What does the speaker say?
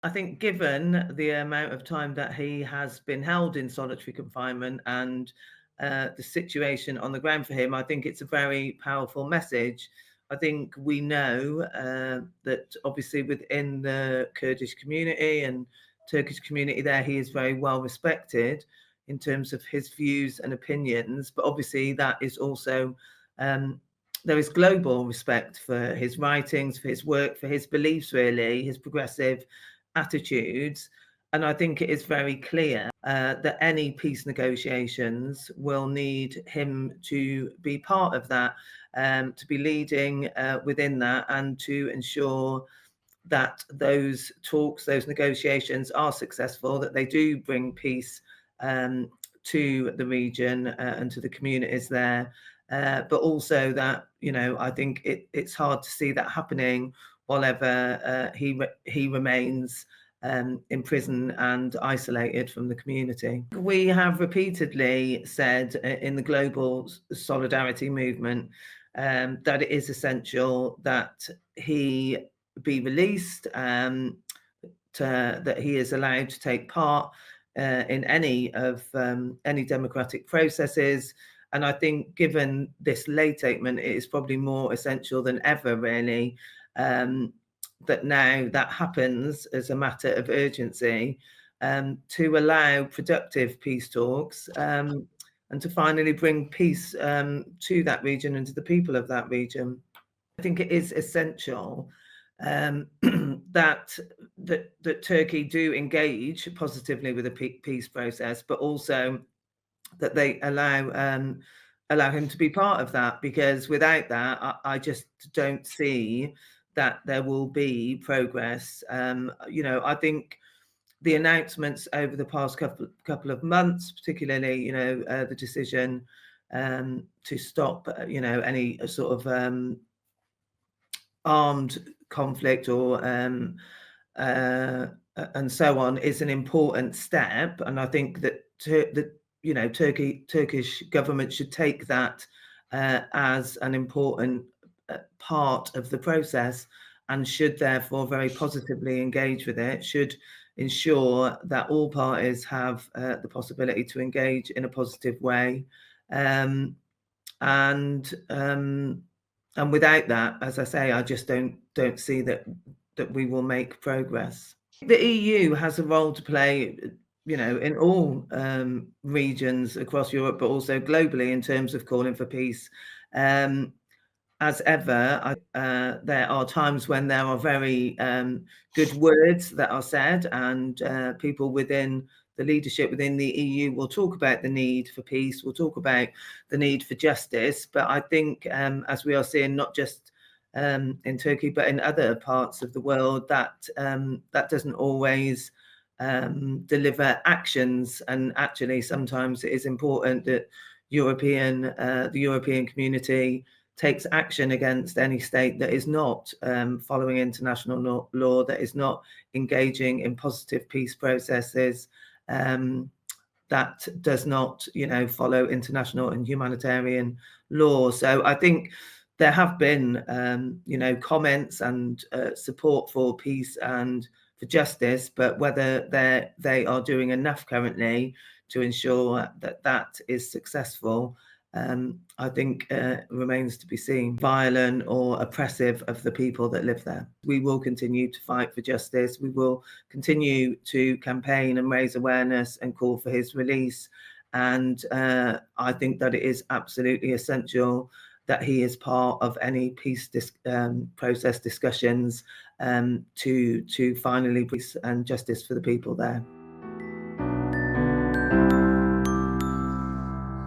I think given the amount of time that he has been held in solitary confinement and the situation on the ground for him, I think it's a very powerful message. I think we know that obviously within the Kurdish community and Turkish community there, he is very well respected in terms of his views and opinions. But obviously that is also, there is global respect for his writings, for his work, for his beliefs, really, his progressive attitudes. And I think it is very clear that any peace negotiations will need him to be part of that, to be leading within that, and to ensure that those talks, those negotiations are successful, that they do bring peace to the region and to the communities there. But also that, I think it's hard to see that happening while ever he remains in prison and isolated from the community. We have repeatedly said in the global solidarity movement that it is essential that he be released, that he is allowed to take part in any democratic processes. And I think given this late statement, it is probably more essential than ever, really, that now that happens as a matter of urgency, to allow productive peace talks and to finally bring peace to that region and to the people of that region. I think it is essential that Turkey do engage positively with the peace process, but also that they allow him to be part of that, because without that, I just don't see that there will be progress. I think the announcements over the past couple of months, particularly, the decision to stop, any sort of armed conflict or and so on, is an important step. And I think that Turkish government should take that as an important part of the process, and should therefore very positively engage with it, should ensure that all parties have the possibility to engage in a positive way. And without that, as I say, I just don't see that we will make progress. The EU has a role to play, in all regions across Europe, but also globally, in terms of calling for peace. As ever, there are times when there are very good words that are said, and people within the leadership within the EU will talk about the need for peace, will talk about the need for justice. But I think, as we are seeing, not just in Turkey, but in other parts of the world, that doesn't always deliver actions. And actually, sometimes it is important that the European community takes action against any state that is not following international law, that is not engaging in positive peace processes, that does not, follow international and humanitarian law. So I think there have been, comments and support for peace and for justice, but whether they are doing enough currently to ensure that that is successful, I think remains to be seen. Violent or oppressive of the people that live there. We will continue to fight for justice. We will continue to campaign and raise awareness and call for his release. And I think that it is absolutely essential that he is part of any peace process discussions to finally peace and justice for the people there.